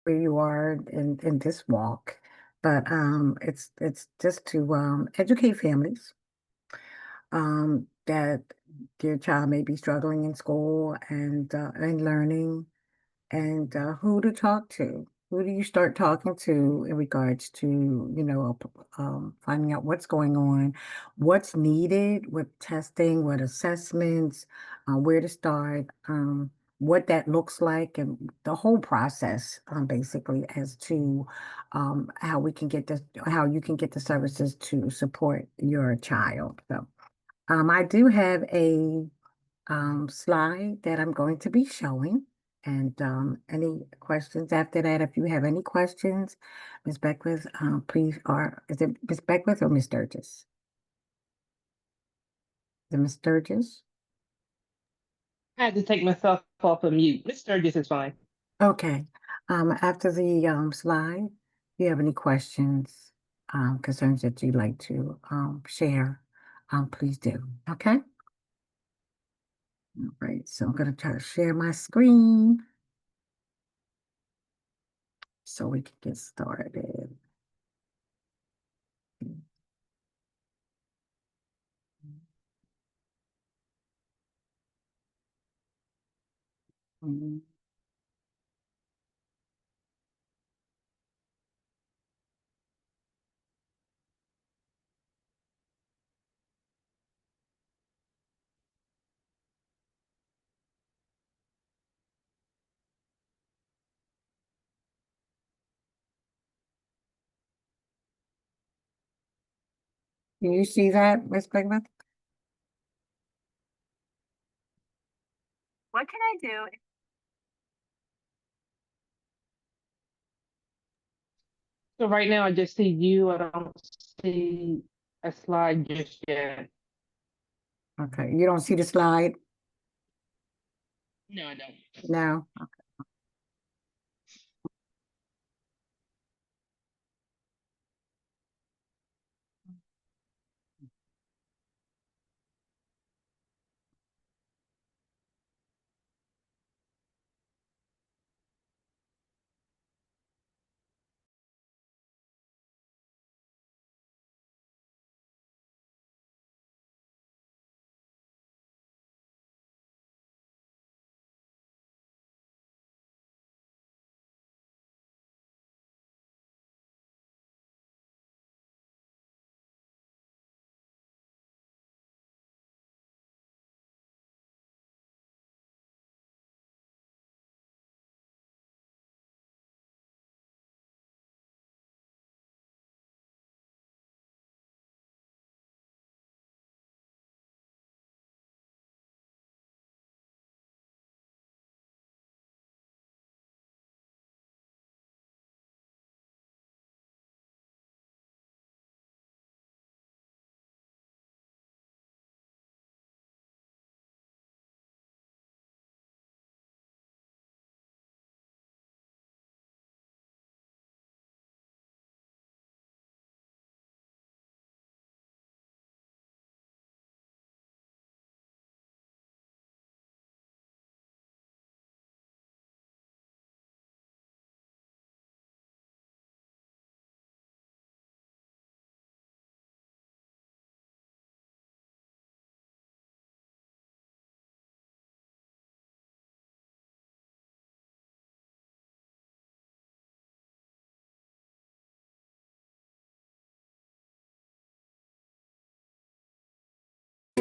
where you are in this walk, but it's just to educate families that your child may be struggling in school and learning and who to talk to. Who do you start talking to in regards to, finding out what's going on, what's needed, what testing, what assessments, where to start, what that looks like, and the whole process, basically, as to how you can get the services to support your child. So, I do have a slide that I'm going to be showing. And any questions after that? If you have any questions, Ms. Beckwith, please, or is it Ms. Beckwith or Ms. Sturgis? Is it Ms. Sturgis? I had to take myself off of mute. Miss Sturgis is fine. Okay. After the slide, if you have any questions, concerns that you'd like to share, please do. Okay. All right. So I'm going to try to share my screen so we can get started. Mhm. Can you see that, Ms. Beckwith? What can I do? So right now I just see you. I don't see a slide just yet. Okay, you don't see the slide No, I don't. now?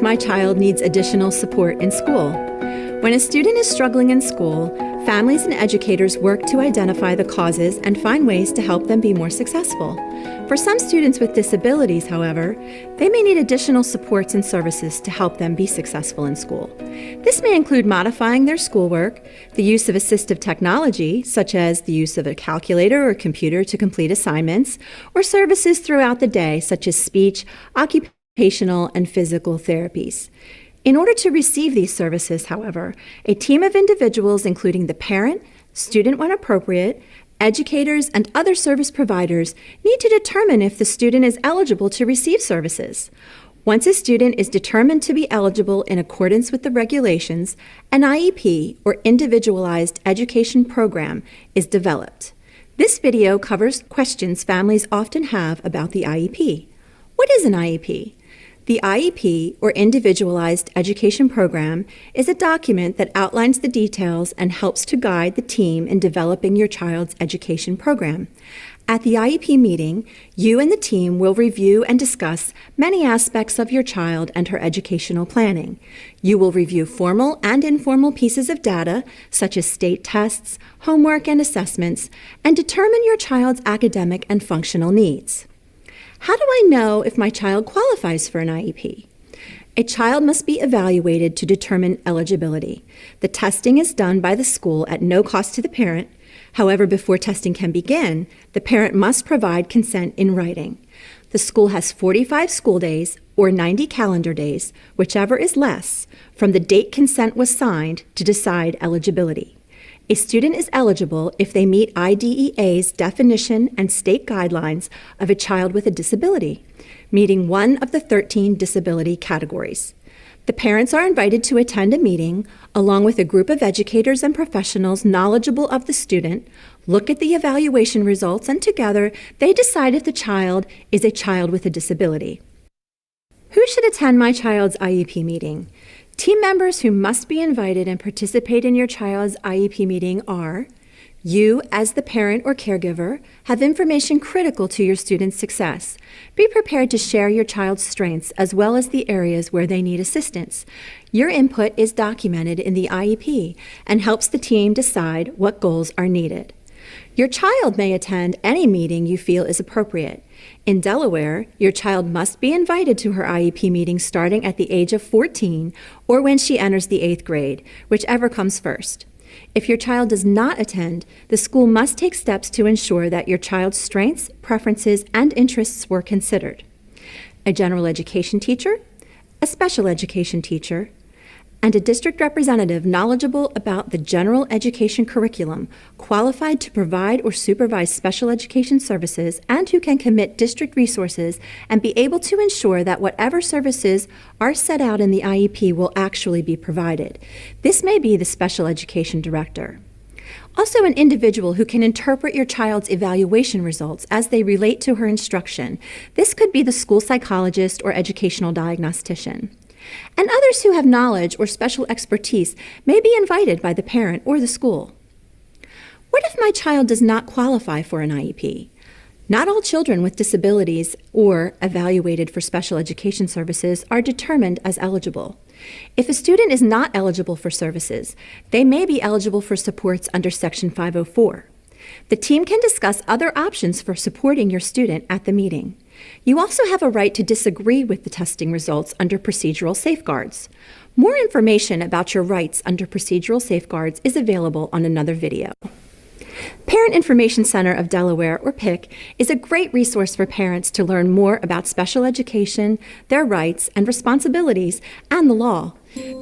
My child needs additional support in school. When a student is struggling in school, families and educators work to identify the causes and find ways to help them be more successful. For some students with disabilities, however, they may need additional supports and services to help them be successful in school. This may include modifying their schoolwork, the use of assistive technology, such as the use of a calculator or computer to complete assignments, or services throughout the day, such as speech, occupational, and physical therapies. In order to receive these services, however, a team of individuals, including the parent, student when appropriate, educators, and other service providers, need to determine if the student is eligible to receive services. Once a student is determined to be eligible in accordance with the regulations, an IEP, or Individualized Education Program, is developed. This video covers questions families often have about the IEP. What is an IEP? The IEP, or Individualized Education Program, is a document that outlines the details and helps to guide the team in developing your child's education program. At the IEP meeting, you and the team will review and discuss many aspects of your child and her educational planning. You will review formal and informal pieces of data, such as state tests, homework, and assessments, and determine your child's academic and functional needs. How do I know if my child qualifies for an IEP? A child must be evaluated to determine eligibility. The testing is done by the school at no cost to the parent. However, before testing can begin, the parent must provide consent in writing. The school has 45 school days or 90 calendar days, whichever is less, from the date consent was signed to decide eligibility. A student is eligible if they meet IDEA's definition and state guidelines of a child with a disability, meeting one of the 13 disability categories. The parents are invited to attend a meeting along with a group of educators and professionals knowledgeable of the student, look at the evaluation results, and together they decide if the child is a child with a disability. Who should attend my child's IEP meeting? Team members who must be invited and participate in your child's IEP meeting are: you, as the parent or caregiver, have information critical to your student's success. Be prepared to share your child's strengths as well as the areas where they need assistance. Your input is documented in the IEP and helps the team decide what goals are needed. Your child may attend any meeting you feel is appropriate. In Delaware, your child must be invited to her IEP meeting starting at the age of 14 or when she enters the 8th grade, whichever comes first. If your child does not attend, the school must take steps to ensure that your child's strengths, preferences, and interests were considered. A general education teacher, a special education teacher, and a district representative knowledgeable about the general education curriculum, qualified to provide or supervise special education services, and who can commit district resources and be able to ensure that whatever services are set out in the IEP will actually be provided. This may be the special education director. Also, an individual who can interpret your child's evaluation results as they relate to her instruction. This could be the school psychologist or educational diagnostician. And others who have knowledge or special expertise may be invited by the parent or the school. What if my child does not qualify for an IEP? Not all children with disabilities or evaluated for special education services are determined as eligible. If a student is not eligible for services, they may be eligible for supports under Section 504. The team can discuss other options for supporting your student at the meeting. You also have a right to disagree with the testing results under procedural safeguards. More information about your rights under procedural safeguards is available on another video. Parent Information Center of Delaware, or PIC, is a great resource for parents to learn more about special education, their rights and responsibilities, and the law.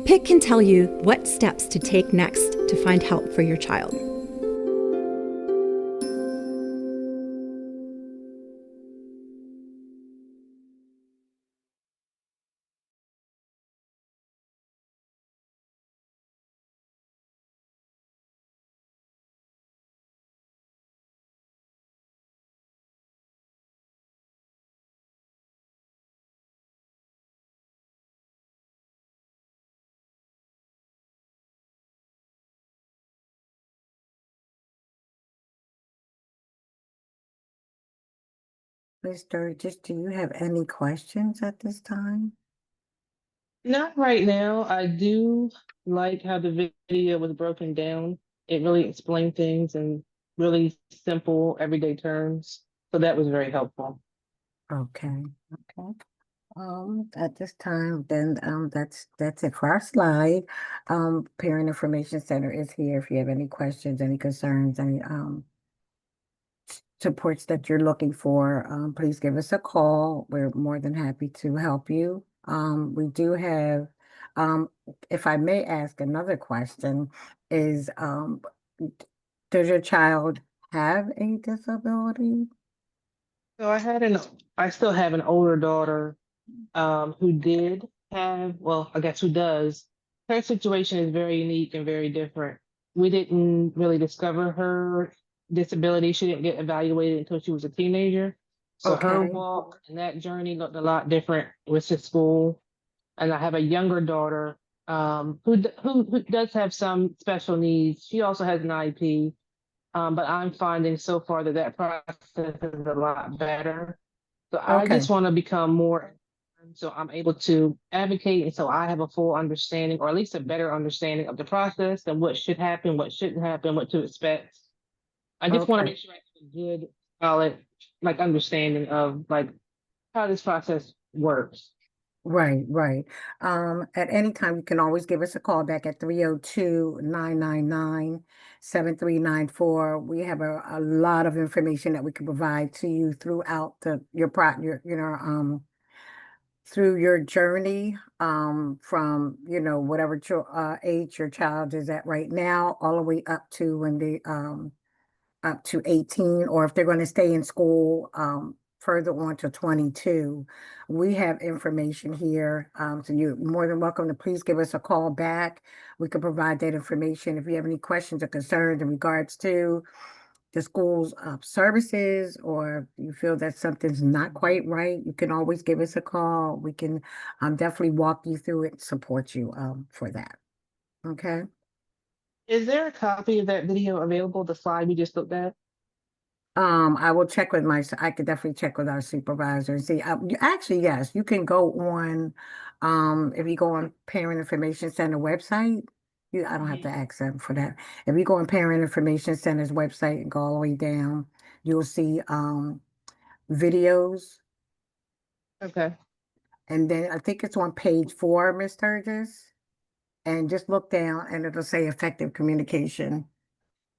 PIC can tell you what steps to take next to find help for your child. Ms. Sturgis, do you have any questions at this time? Not right now. I do like how the video was broken down. It really explained things in really simple, everyday terms. So that was very helpful. Okay, okay. At this time, then, that's it for our slide. Parent Information Center is here if you have any questions, any concerns, any, supports that you're looking for, please give us a call. We're more than happy to help you. We do have, um, if I may ask another question, is, does your child have a disability? So I still have an older daughter who did have, well, I guess who does. Her situation is very unique and very different. We didn't really discover her disability. She didn't get evaluated until she was a teenager. So her Okay. walk and that journey looked a lot different with the school. And I have a younger daughter who does have some special needs. She also has an IEP, but I'm finding so far that that process is a lot better. So I Okay. just want to become more, so I'm able to advocate, and so I have a full understanding, or at least a better understanding of the process and what should happen, what shouldn't happen, what to expect. I just want to Okay. make sure I have a good, solid, like understanding of like how this process works. Right, right. At any time, you can always give us a call back at 302-999-7394. We have a lot of information that we can provide to you throughout through your journey, from, whatever age your child is at right now, all the way up to when they, up to 18, or if they're going to stay in school further on to 22. We have information here. So you're more than welcome to please give us a call back. We can provide that information. If you have any questions or concerns in regards to the school's services, or you feel that something's not quite right, you can always give us a call. We can definitely walk you through it and support you for that. Okay. Is there a copy of that video available, the slide we just looked at? I will check with I could definitely check with our supervisor and see. Actually, yes, you can go on, if you go on Parent Information Center website, I don't have to Mhm. ask them for that. If you go on Parent Information Center's website and go all the way down, you'll see, videos. Okay. And then I think it's on page 4, Miss Sturgis. And just look down and it'll say effective communication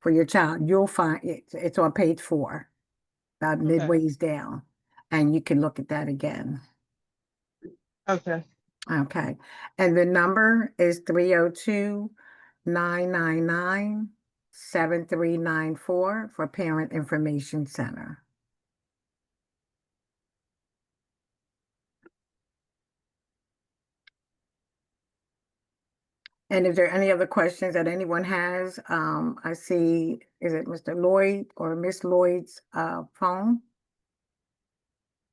for your child. You'll find it's on page 4. About Okay. midways down, and you can look at that again. Okay. Okay. And the number is 302-999-7394 for Parent Information Center. And if there are any other questions that anyone has, I see, is it Mr. Lloyd or Miss Lloyd's phone?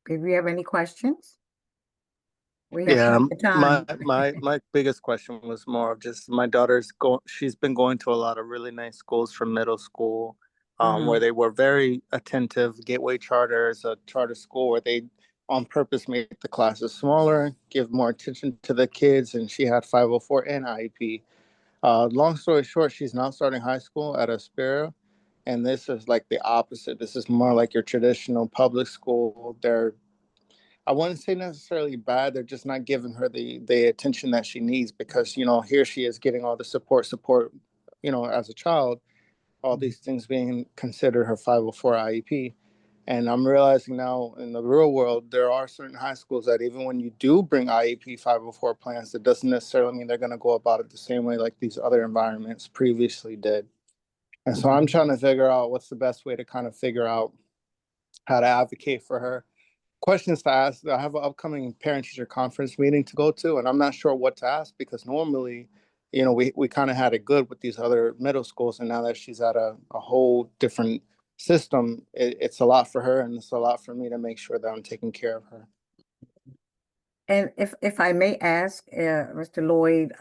If you have any questions, we have Yeah, plenty of my time. my biggest question was more of just my she's been going to a lot of really nice schools from middle school, where Mhm. they were very attentive. Gateway Charter is a charter school where they on purpose make the classes smaller, give more attention to the kids, and she had 504 and IEP. Long story short, she's now starting high school at Aspera, and this is like the opposite. This is more like your traditional public school. I wouldn't say necessarily bad. They're just not giving her the attention that she needs because here she is getting all the support. As a child, all these things being considered her 504 IEP. And I'm realizing now in the real world, there are certain high schools that even when you do bring IEP 504 plans, it doesn't necessarily mean they're going to go about it the same way like these other environments previously did. And so I'm trying to figure out what's the best way to kind of figure out how to advocate for her. Questions to ask. I have an upcoming parent teacher conference meeting to go to, and I'm not sure what to ask because normally, we kind of had it good with these other middle schools, and now that she's at a whole different system, it's a lot for her, and it's a lot for me to make sure that I'm taking care of her. And if I may ask, Mr. Lloyd,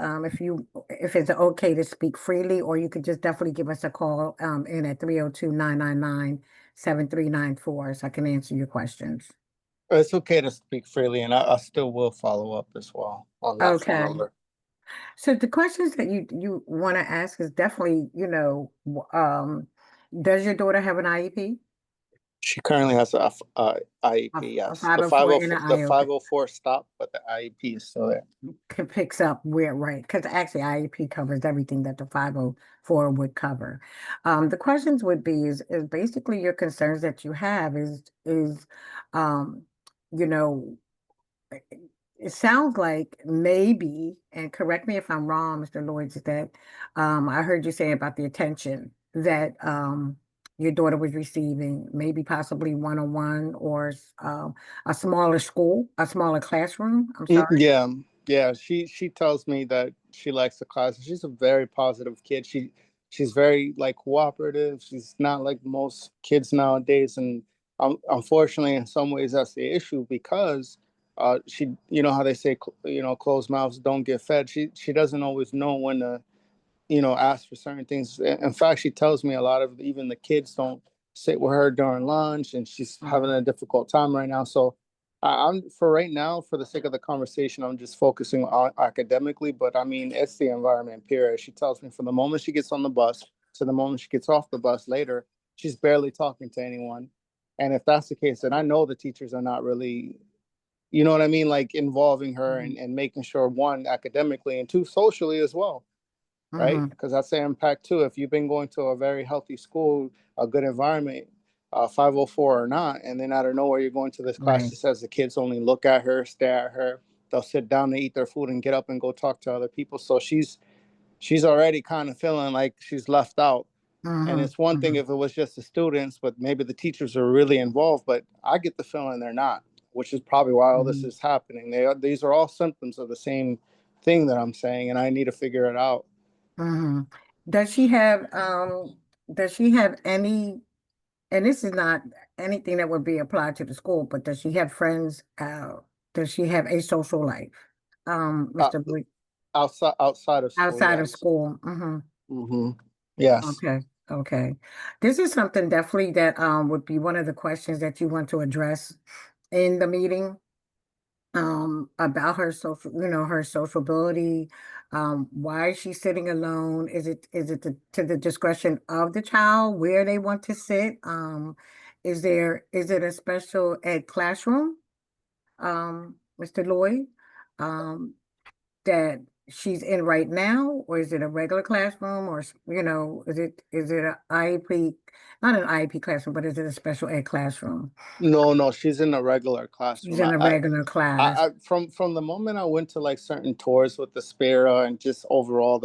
if it's okay to speak freely, or you could just definitely give us a call in at 302-999-7394, so I can answer your questions. It's okay to speak freely, and I still will follow up as well on that phone Okay. number. So the questions that you want to ask is definitely, does your daughter have an IEP? She currently has a A, IEP. a Yes, 504 and an the IOP 504 stopped, but the IEP is still there. picks up where, right? Because actually IEP covers everything that the 504 would cover. The questions would be is basically your concerns that you have is um, you know, it sounds like maybe, and correct me if I'm wrong, Mr. Lloyd, is that I heard you say about the attention that your daughter was receiving, maybe possibly one-on-one, or a smaller school, a smaller classroom. I'm sorry. Yeah. She tells me that she likes the class. She's a very positive kid. She's very like cooperative. She's not like most kids nowadays, and unfortunately, in some ways, that's the issue because she, you know how they say, closed mouths don't get fed. She doesn't always know when to, ask for certain things. In fact, she tells me a lot of even the kids don't sit with her during lunch, and she's having a difficult time right now. So I'm for right now, for the sake of the conversation, I'm just focusing on academically. But I mean, it's the environment period. She tells me from the moment she gets on the bus to the moment she gets off the bus later, she's barely talking to anyone. And if that's the case, then I know the teachers are not really, you know what I mean, like involving her and making sure, one, academically, and two, socially as well, right? Because that's the impact too. If you've been going to a very healthy school, a good environment, 504 or not, and then out of nowhere you're going to this class Right. that says the kids only look at her, stare at her, they'll sit down and eat their food and get up and go talk to other people. So she's already kind of feeling like she's left out. And it's one thing if it was just the students, but maybe the teachers are really involved. But I get the feeling they're not, which is probably why all this is happening. These are all symptoms of the same thing that I'm saying, and I need to figure it out. Mm-hmm. Does she have any, and this is not anything that would be applied to the school, but does she have friends? Does she have a social life? Uh, Mr. Blake, outside of school, outside of yes. school. Mm-hmm. Yes. Okay. Okay. This is something definitely that would be one of the questions that you want to address in the meeting. About her social, her sociability, why is she sitting alone? Is it to the discretion of the child where they want to sit? Is it a special ed classroom, Mr. Lloyd, um, that she's in right now, or is it a regular classroom, or is it a IEP, not an IEP classroom, but is it a special ed classroom? No, she's in a regular She's classroom. in a regular class. From the moment I went to like certain tours with the Spira and just overall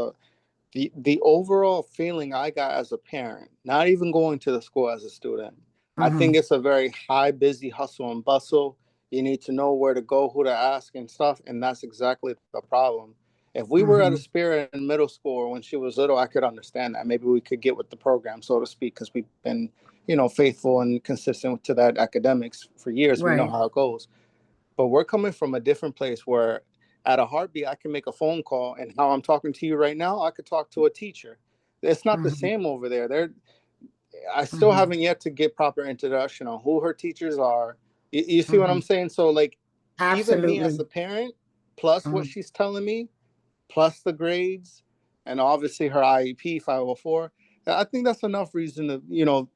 the overall feeling I got as a parent, not even going to the school as a student, I think it's a very high, busy hustle and bustle. You need to know where to go, who to ask, and stuff. And that's exactly the problem. If we were at a Spirit in middle school or when she was little, I could understand that. Maybe we could get with the program, so to speak, because we've been, faithful and consistent to that academics for years. We know Right. how it goes. But we're coming from a different place where at a heartbeat, I can make a phone call, and how I'm talking to you right now, I could talk to a teacher. It's not the Mhm. same over there. I still Mhm. haven't yet to get proper introduction on who her teachers are. You see what I'm Mhm. saying? So like, even me as Absolutely. the parent, plus what Mhm. she's telling me, plus the grades, and obviously her IEP 504. I think that's enough reason to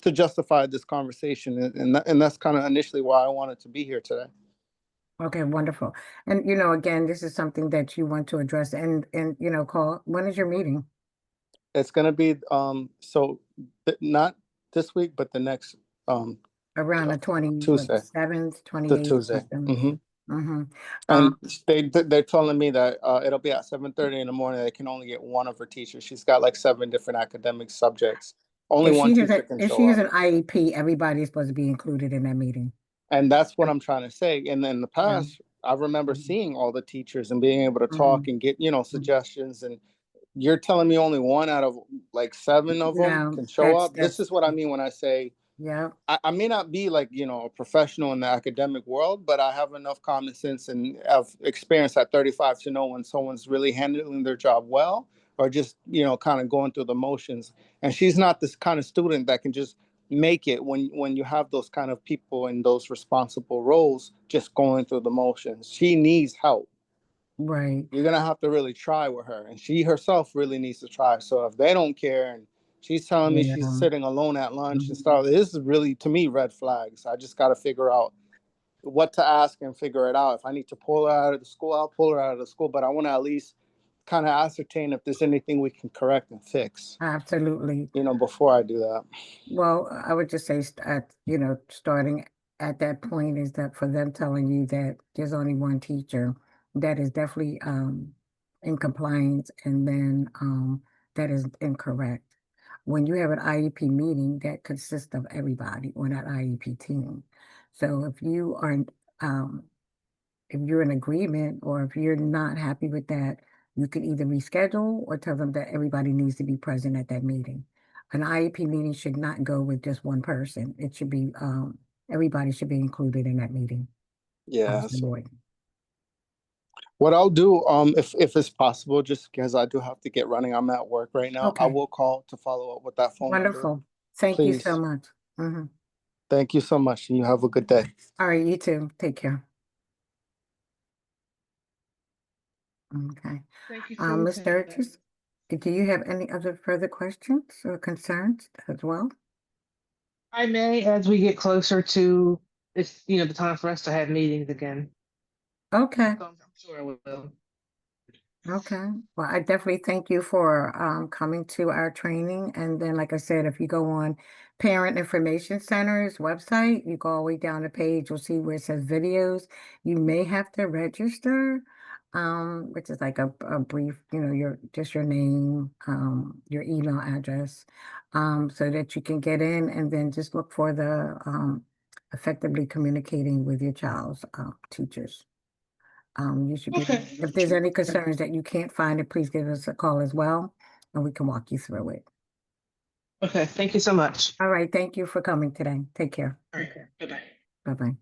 to justify this conversation, and that's kind of initially why I wanted to be here today. Okay, wonderful. And again, this is something that you want to address and call. When is your meeting? It's gonna be not this week, but the next Around the Tuesday, 27th, the 28th, Tuesday. something. Mm-hmm. And they're telling me that it'll be at 7:30 in the morning. They can only get one of her teachers. She's got like 7 different academic subjects. Only one teacher can If show she has up. an IEP, everybody's supposed to be included in that meeting. And that's what I'm trying to say. And in the Yeah. past, I remember Mhm. seeing all the teachers and being able to talk Mhm. and get, Mhm. suggestions. And you're telling me only one out of like 7 of them No, can show up. This that's is what I mean when I say yeah. I may not be like, a professional in the academic world, but I have enough common sense and have experience at 35 to know when someone's really handling their job well or just, kind of going through the motions. And she's not this kind of student that can just make it when you have those kind of people in those responsible roles just going through the motions. She needs help. Right. You're gonna have to really try with her, and she herself really needs to try. So if they don't care, and she's telling me she's Yeah. sitting alone at lunch and Mhm. stuff, this is really to me red flags. I just got to figure out what to ask and figure it out. If I need to pull her out of the school, I'll pull her out of the school. But I want to at least kind of ascertain if there's anything we can correct and fix, Absolutely. before I do that. Well, I would just say, starting at that point is that for them telling you that there's only one teacher, that is definitely in compliance, and then that is incorrect. When you have an IEP meeting, that consists of everybody on that IEP team. So um, if you're in agreement or if you're not happy with that, You could either reschedule or tell them that everybody needs to be present at that meeting. An IEP meeting should not go with just one person. It should be, everybody should be included in that meeting. Yeah. As the board. What I'll do, if it's possible, just because I do have to get running, I'm at work right now. I Okay. will call to follow up with that phone number. Wonderful. Thank you so Please. much. Mhm. Thank you so much, and you have a good day. All right, you too. Take care. Okay. Thank you for your Ms. time. Sturgis, do you have any other further questions or concerns as well? I may, as we get closer to it's, the time for us to have meetings again. Okay. So I'm sure I will. Okay. Well, I definitely thank you for coming to our training. And then, like I said, if you go on Parent Information Center's website, you go all the way down the page, you'll see where it says videos. You may have to register, which is like a brief, your name, your email address, so that you can get in and then just look for the effectively communicating with your child's teachers. You should be, Okay. if there's any concerns that you can't find it, please give us a call as well, and we can walk you through it. Okay. Thank you so much. All right, thank you for coming today. Take care. All right. Bye-bye. Bye-bye.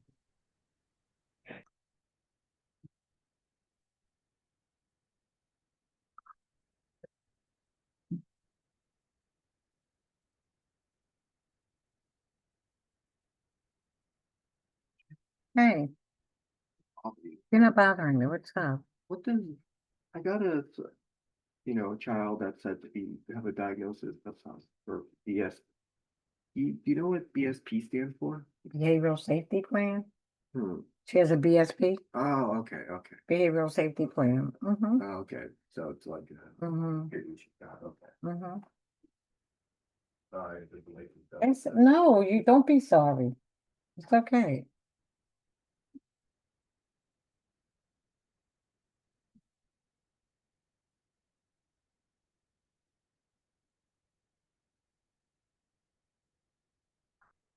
Hey, you're not bothering me. What's up? What does, I got a child that said to be, have a diagnosis of some, for BS. Do you know what BSP stands for? Behavioral Safety Plan? Hmm. She has a BSP, Oh, okay. Behavioral Safety Plan. Mm-hmm. Oh, okay. So it's like, Mm-hmm. okay. Mm-hmm. Sorry, the delay. No, you don't be sorry. It's okay.